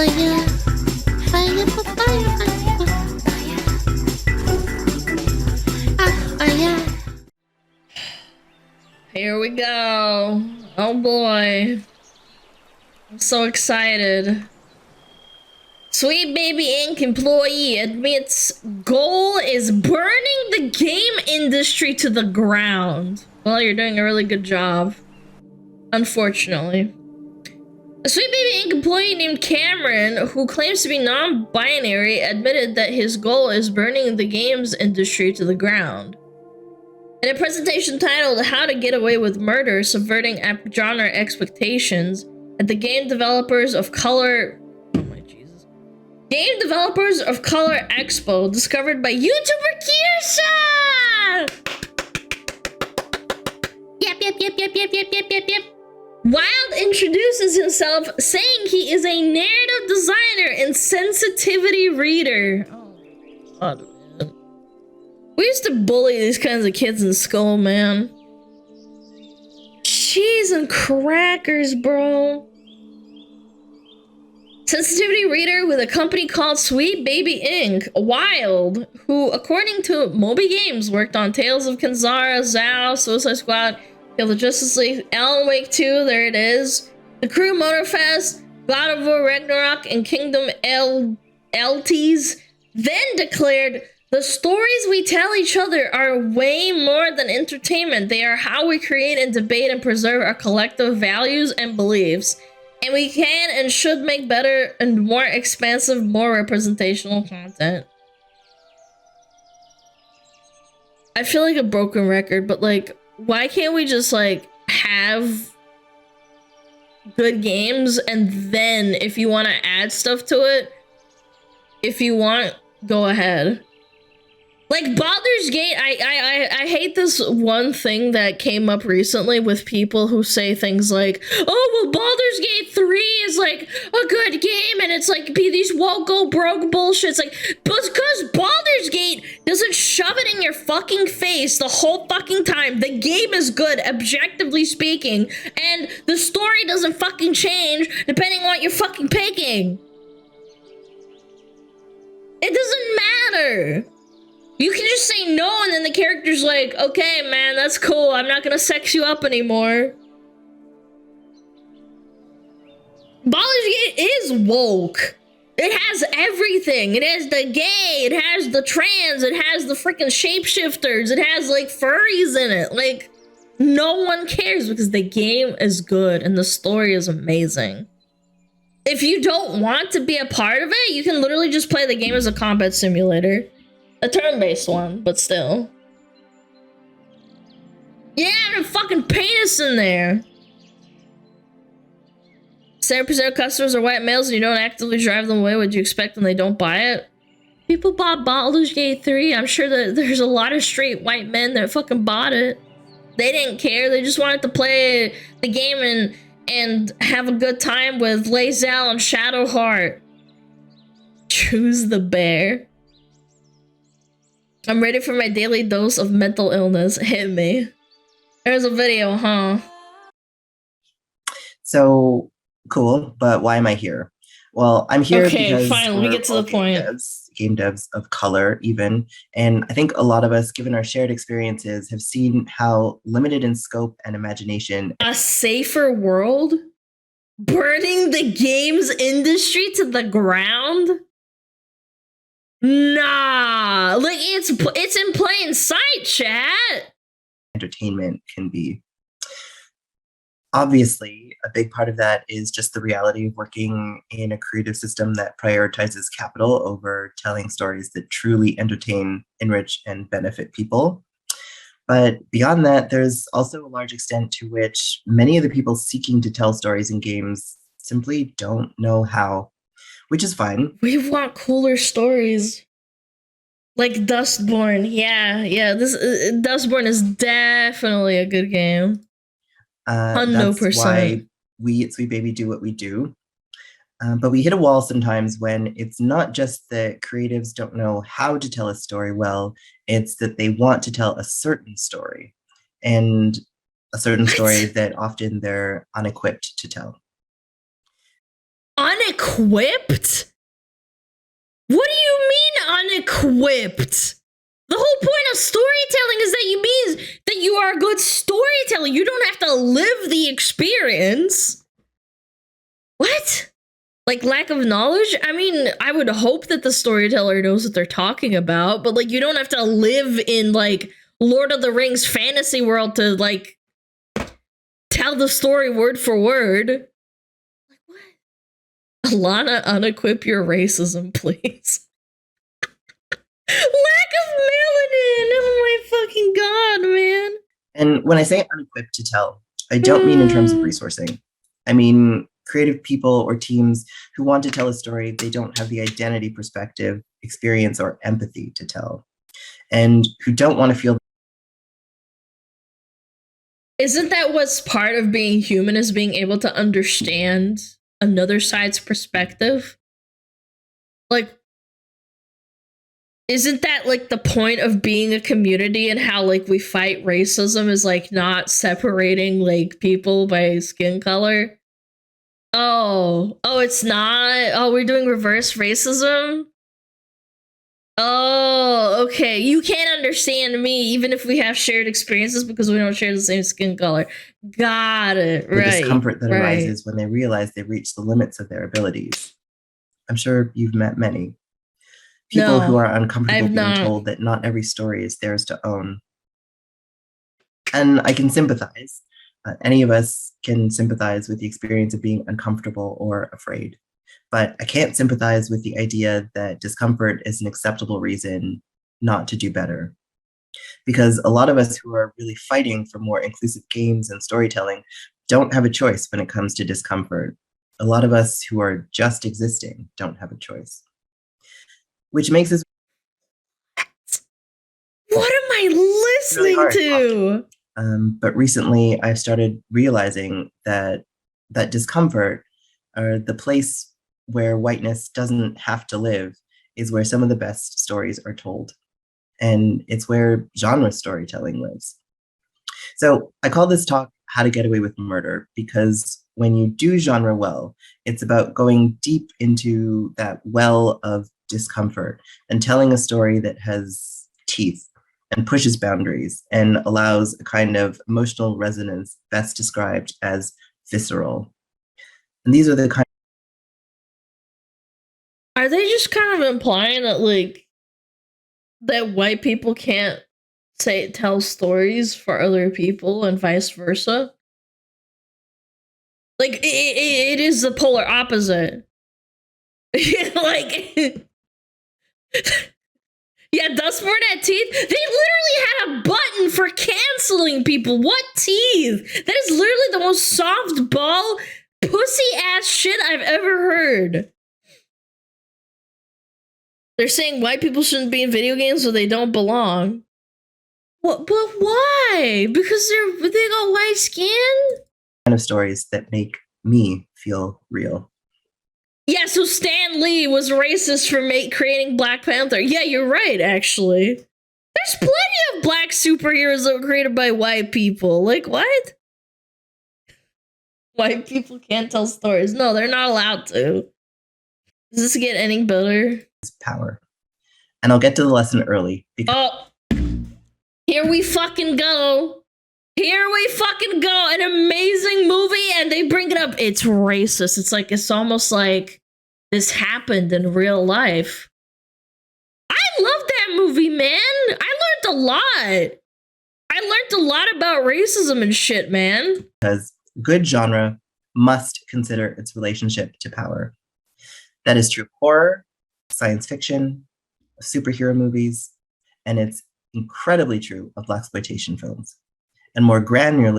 fire, fire, fire, fire, fire. Here we go. Oh boy. I'm so excited. Sweet Baby Inc. employee admits goal is burning the game industry to the ground. Well, you're doing a really good job. Unfortunately. A Sweet Baby Inc. employee named Cameron, who claims to be non-binary, admitted that his goal is burning the games industry to the ground. In a presentation titled How to Get Away with Murder, Subverting Genre Expectations, at the Game Developers of Color Expo, discovered by YouTuber Kirsa! Yep. Wild introduces himself saying he is a narrative designer and sensitivity reader. Oh god, man. We used to bully these kinds of kids in school, man. Cheese and crackers, bro. Sensitivity reader with a company called Sweet Baby Inc. Wild, who, according to Moby Games, worked on Tales of Kanzara, Zao, Suicide Squad, Kill the Justice League, Alan Wake 2, there it is, The Crew Motorfest, God of War Ragnarok, and Kingdom LTs, then declared, the stories we tell each other are way more than entertainment. They are how we create and debate and preserve our collective values and beliefs. And we can and should make better and more expansive, more representational content. I feel like a broken record, but like, why can't we just like have good games and then if you want to add stuff to it, if you want, go ahead. Like Baldur's Gate, I hate this one thing that came up recently with people who say things like, oh, well, Baldur's Gate 3 is like a good game and it's like be these won't go broke bullshit. It's like, because Baldur's Gate doesn't shove it in your fucking face the whole fucking time. The game is good, objectively speaking, and the story doesn't fucking change depending on what you're fucking picking. It doesn't matter. You can just say no, and then the character's like, okay, man, that's cool. I'm not gonna sex you up anymore. Baldur's Gate is woke. It has everything. It has the gay, it has the trans, it has the freaking shapeshifters, it has, like, furries in it. Like, no one cares because the game is good and the story is amazing. If you don't want to be a part of it, you can literally just play the game as a combat simulator. A turn-based one, but still. Yeah, and a fucking penis in there. 7% of customers are white males and you don't actively drive them away. Would you expect when they don't buy it? People bought Baldur's Gate 3. I'm sure that there's a lot of straight white men that fucking bought it. They didn't care. They just wanted to play the game and have a good time with Lae'zel and Shadowheart. Choose the bear. I'm ready for my daily dose of mental illness. Hit me. There's a video, huh? So cool, but why am I here? Well, I'm here because fine, let me get to the point. Game devs of color, even, and I think a lot of us, given our shared experiences, have seen how limited in scope and imagination. A safer world? Burning the games industry to the ground? Nah, like it's in plain sight, chat. Entertainment can be. Obviously, a big part of that is just the reality of working in a creative system that prioritizes capital over telling stories that truly entertain, enrich, and benefit people. But beyond that, there's also a large extent to which many of the people seeking to tell stories in games simply don't know how. Which is fine. We want cooler stories. Like Dustborn. Yeah. This Dustborn is definitely a good game. 100%. That's why we at Sweet Baby do what we do. But we hit a wall sometimes when it's not just that creatives don't know how to tell a story well, it's that they want to tell a certain story. And a certain story that often they're unequipped to tell. Unequipped? What do you mean unequipped? The whole point of storytelling is that you mean that you are a good storyteller. You don't have to live the experience. What? Like lack of knowledge? I mean, I would hope that the storyteller knows what they're talking about, but like you don't have to live in like Lord of the Rings fantasy world to like tell the story word for word. Like what? Alana, unequip your racism, please. Lack of melanin! Oh my fucking god, man. And when I say unequipped to tell, I don't mean in terms of resourcing. I mean creative people or teams who want to tell a story, they don't have the identity, perspective, experience, or empathy to tell, and who don't want to feel. Isn't that what's part of being human, is being able to understand another side's perspective? Like, isn't that like the point of being a community, and how like we fight racism is like not separating like people by skin color? Oh, it's not. Oh, we're doing reverse racism. Oh, okay. You can't understand me even if we have shared experiences because we don't share the same skin color. Got it. The Right. discomfort that arises when they realize they've reached the limits of their abilities. I'm sure you've met many people who are uncomfortable being told that not every story is theirs to own. And I can sympathize. Any of us can sympathize with the experience of being uncomfortable or afraid. But I can't sympathize with the idea that discomfort is an acceptable reason not to do better. Because a lot of us who are really fighting for more inclusive games and storytelling don't have a choice when it comes to discomfort. A lot of us who are just existing don't have a choice. Which makes us. What am I listening to? But recently I've started realizing that discomfort, or the place where whiteness doesn't have to live, is where some of the best stories are told. And it's where genre storytelling lives. So I call this talk How to Get Away with Murder, because when you do genre well, it's about going deep into that well of discomfort and telling a story that has teeth and pushes boundaries and allows a kind of emotional resonance best described as visceral. And these are the kind. Are they just kind of implying that like that white people can't tell stories for other people and vice versa? Like it is the polar opposite. Like yeah, Dustborn had teeth. They literally had a button for canceling people. What teeth? That is literally the most soft ball pussy ass shit I've ever heard. They're saying white people shouldn't be in video games, so they don't belong. What? But why? Because they got white skin? Kind of stories that make me feel real. Yeah, so Stan Lee was racist for creating Black Panther. Yeah, you're right, actually. There's plenty of black superheroes that were created by white people. Like, what? White people can't tell stories. No, they're not allowed to. Does this get any better? Power. And I'll get to the lesson early. Oh, here we fucking go. Here we fucking go. An amazing movie, and they bring it up. It's racist. It's almost like this happened in real life. I love that movie, man. I learned a lot. I learned a lot about racism and shit, man. Because good genre must consider its relationship to power. That is true of horror, science fiction, superhero movies, and it's incredibly true of blaxploitation films. And more granularly.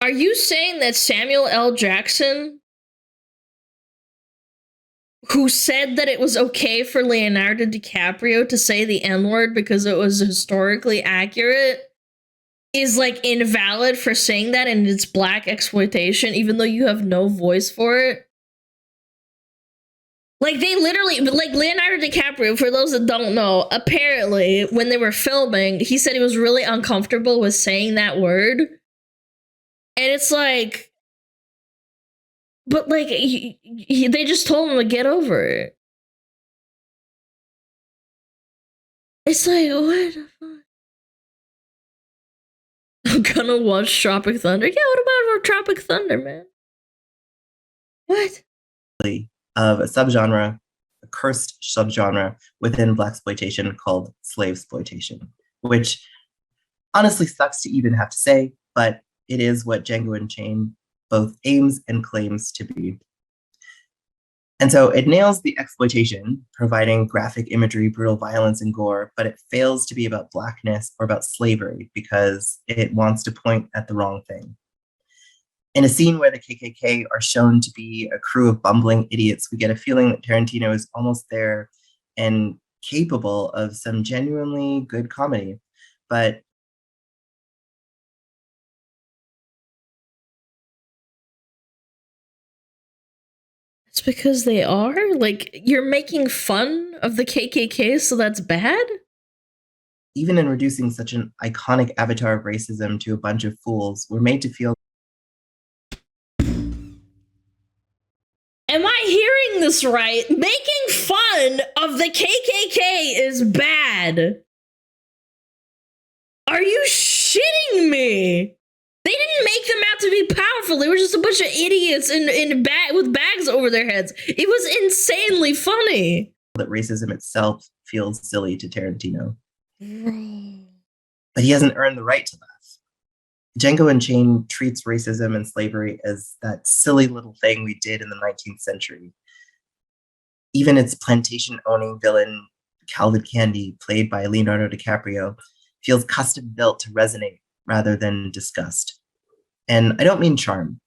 Are you saying that Samuel L. Jackson, who said that it was okay for Leonardo DiCaprio to say the N-word because it was historically accurate, is like invalid for saying that, and it's black exploitation even though you have no voice for it? Like, they literally, like, Leonardo DiCaprio, for those that don't know, apparently, when they were filming, he said he was really uncomfortable with saying that word. And it's like, But like, they just told him to get over it. It's like, what the fuck? I'm gonna watch Tropic Thunder. Yeah, what about Tropic Thunder, man? What? Of a subgenre, a cursed subgenre within blaxploitation called slavesploitation, which honestly sucks to even have to say, but it is what Django Unchained both aims and claims to be. And so it nails the exploitation, providing graphic imagery, brutal violence, and gore, but it fails to be about blackness or about slavery because it wants to point at the wrong thing. In a scene where the KKK are shown to be a crew of bumbling idiots, we get a feeling that Tarantino is almost there and capable of some genuinely good comedy. But It's because they are? Like, you're making fun of the KKK, so that's bad? even in reducing such an iconic avatar of racism to a bunch of fools, we're made to feel. Am I hearing this right? Making fun of the KKK is bad. Are you shitting me? They didn't make them out to be powerful. They were just a bunch of idiots with bags over their heads. It was insanely funny. That racism itself feels silly to Tarantino. But he hasn't earned the right to laugh. Django Unchained treats racism and slavery as that silly little thing we did in the 19th century. Even its plantation-owning villain, Calvin Candy, played by Leonardo DiCaprio, feels custom-built to resonate rather than disgust. And I don't mean charm.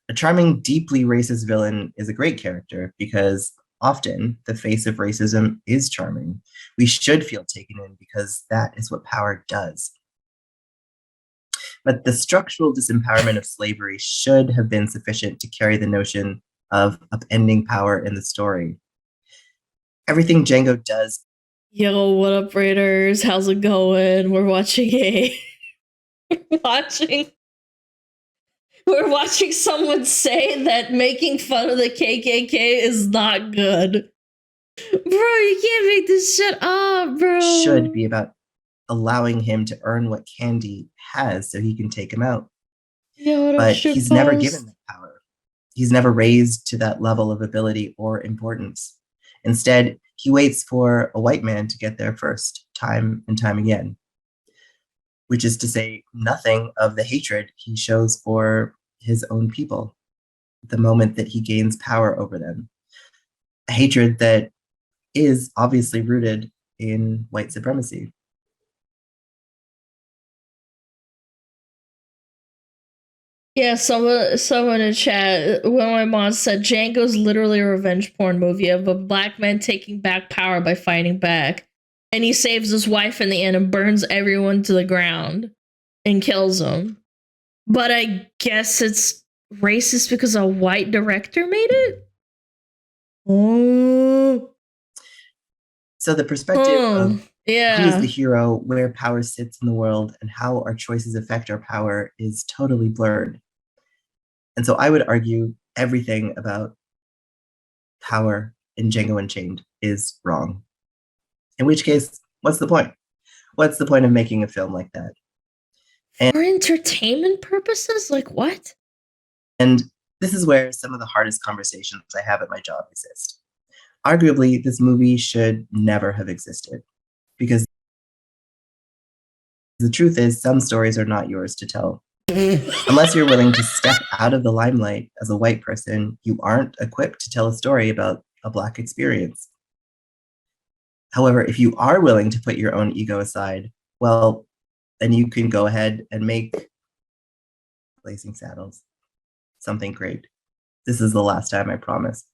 A charming, deeply racist villain is a great character because often the face of racism is charming. We should feel taken in because that is what power does. But the structural disempowerment of slavery should have been sufficient to carry the notion of upending power in the story. Everything Django does. Yo, what up, Raiders? How's it going? We're watching someone say that making fun of the KKK is not good. Bro, you can't make this shit up, bro. Should be about allowing him to earn what Candy has so he can take him out. But he's never given that power. He's never raised to that level of ability or importance. Instead, he waits for a white man to get there first, time and time again. Which is to say nothing of the hatred he shows for his own people the moment that he gains power over them. A hatred that is obviously rooted in white supremacy. Yeah, someone in chat, one of my mods said Django's literally a revenge porn movie of a black man taking back power by fighting back. And he saves his wife in the end and burns everyone to the ground and kills them. But I guess it's racist because a white director made it? Oh. So the perspective of who is the hero, where power sits in the world, and how our choices affect our power is totally blurred. And so I would argue everything about power in Django Unchained is wrong. In which case, what's the point? What's the point of making a film like that? For entertainment purposes? Like what? And this is where some of the hardest conversations I have at my job exist. Arguably, this movie should never have existed because the truth is some stories are not yours to tell. Unless you're willing to step out of the limelight as a white person, you aren't equipped to tell a story about a Black experience. However, if you are willing to put your own ego aside, well, then you can go ahead and make Blazing Saddles something great. This is the last time, I promise.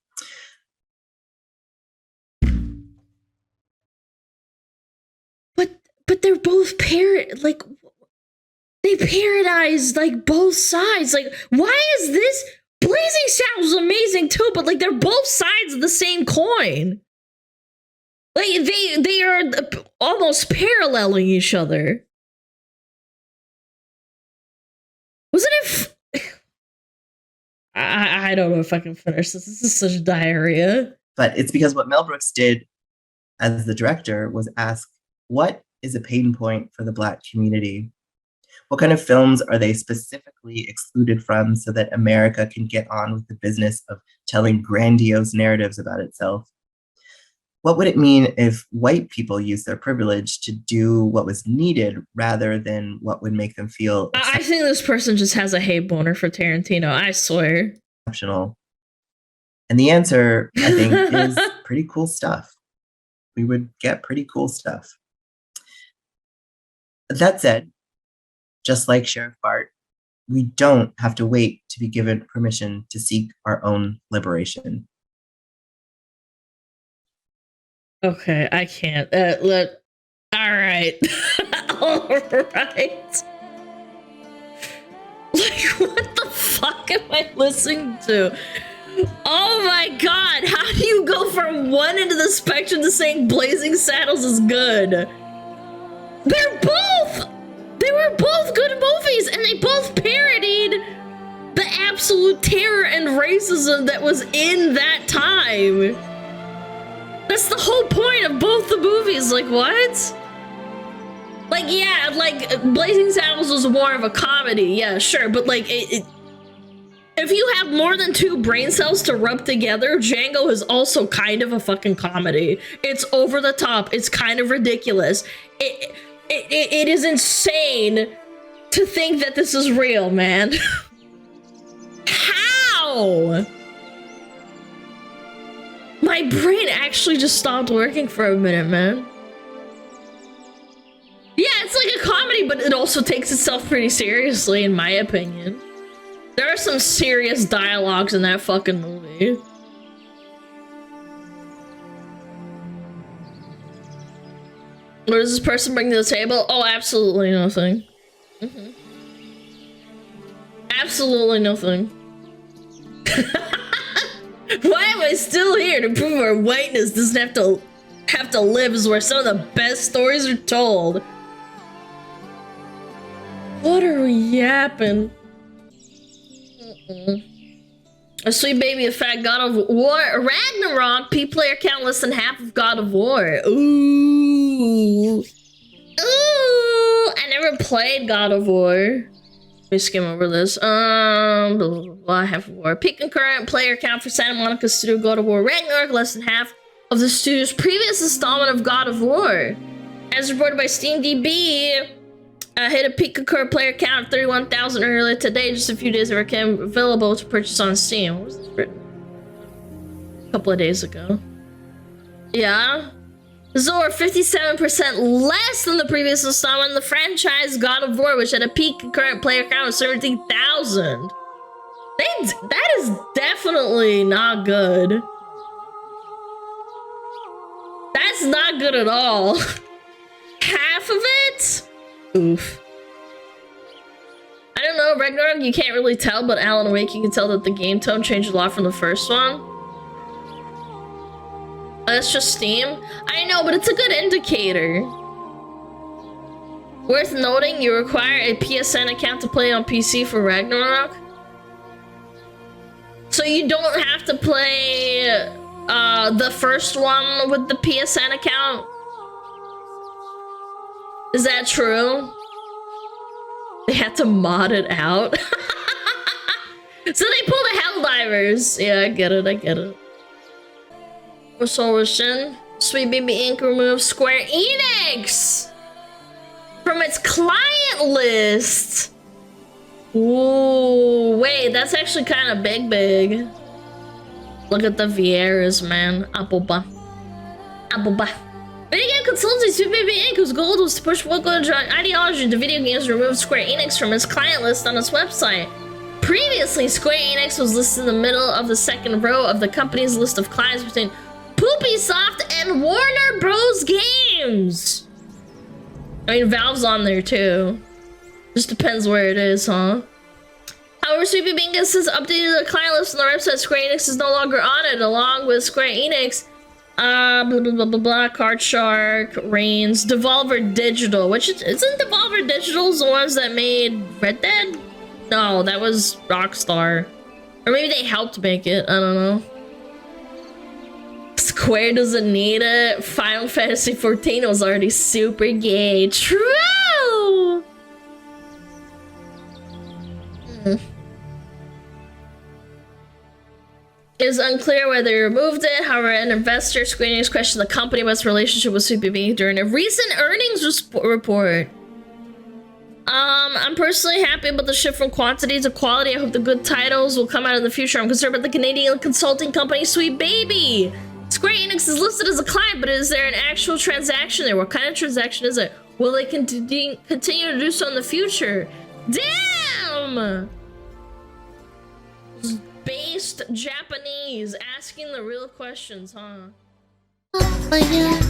But they're both they parodize like both sides. Like, why is this Blazing Saddles amazing too? But like, they're both sides of the same coin. Like they are almost paralleling each other. Wasn't it? I don't know if I can finish this. This is such diarrhea. But it's because what Mel Brooks did as the director was ask, what is a pain point for the Black community? What kind of films are they specifically excluded from so that America can get on with the business of telling grandiose narratives about itself? What would it mean if white people used their privilege to do what was needed rather than what would make them feel I think this person just has a hate boner for Tarantino, I swear. Exceptional. And the answer, I think, is pretty cool stuff. We would get pretty cool stuff. That said, just like Sheriff Bart, we don't have to wait to be given permission to seek our own liberation. Okay, I can't. Look. All right. All right. Like, what the fuck am I listening to? Oh my god, how do you go from one end of the spectrum to saying Blazing Saddles is good? They're both! They were both good movies, and they both parodied the absolute terror and racism that was in that time. That's the whole point of both the movies, like, what? Like, yeah, like, Blazing Saddles was more of a comedy, yeah, sure, but, like, if you have more than 2 brain cells to rub together, Django is also kind of a fucking comedy. It's over the top, it's kind of ridiculous. It is insane to think that this is real, man. How? My brain actually just stopped working for a minute, man. Yeah, it's like a comedy, but it also takes itself pretty seriously, in my opinion. There are some serious dialogues in that fucking movie. What does this person bring to the table? Oh, absolutely nothing. Absolutely nothing. Why am I still here to prove our whiteness doesn't have to live is where some of the best stories are told. What are we yapping? A sweet baby, a fat God of War. Ragnarok, P-player count less than half of God of War. Ooh. Ooh, I never played God of War. Let me skim over this. Blah, blah, blah, half of War. Peak concurrent player count for Santa Monica Studio God of War. Ragnarok, less than half of the studio's previous installment of God of War. As reported by SteamDB, hit a peak concurrent player count of 31,000 earlier today, just a few days before it became available to purchase on Steam. What was this written? A couple of days ago. Yeah. This is over 57% less than the previous installment in the franchise God of War, which had a peak concurrent player count of 17,000. That is definitely not good. That's not good at all. Half of it? Oof. I don't know, Ragnarok, you can't really tell, but Alan Wake, you can tell that the game tone changed a lot from the first one. That's just Steam. I know, but it's a good indicator. Worth noting, you require a PSN account to play on PC for Ragnarok. So you don't have to play the first one with the PSN account. Is that true? They had to mod it out. So they pulled the Helldivers. Yeah, I get it, I get it. Resolution. Sweet Baby Inc. removes Square Enix from its client list. Ooh, wait, that's actually kind of big. Look at the Vieras, man. Appleba. Video game consultancy Sweet Baby Inc., whose goal was to push local ideology into video games, removed Square Enix from its client list on its website. Previously, Square Enix was listed in the middle of the second row of the company's list of clients between Poopysoft and Warner Bros. Games. I mean, Valve's on there too. Just depends where it is, huh? However, Sweet Baby Inc. has updated the client list on their website. Square Enix is no longer on it, along with Square Enix. Blah, blah, blah, blah, blah, Card Shark, Reigns, Devolver Digital, which isn't Devolver Digital's the ones that made Red Dead? No, that was Rockstar. Or maybe they helped make it, I don't know. Square doesn't need it. Final Fantasy XIV was already super gay. True! It is unclear whether he removed it. However, an investor Square Enix questioned the company about its relationship with CPB during a recent earnings report. I'm personally happy about the shift from quantity to quality. I hope the good titles will come out in the future. I'm concerned about the Canadian consulting company Sweet Baby. Square Enix is listed as a client, but is there an actual transaction there? What kind of transaction is it? Will they continue to do so in the future? Damn! Based Japanese, asking the real questions, huh? Oh, yeah.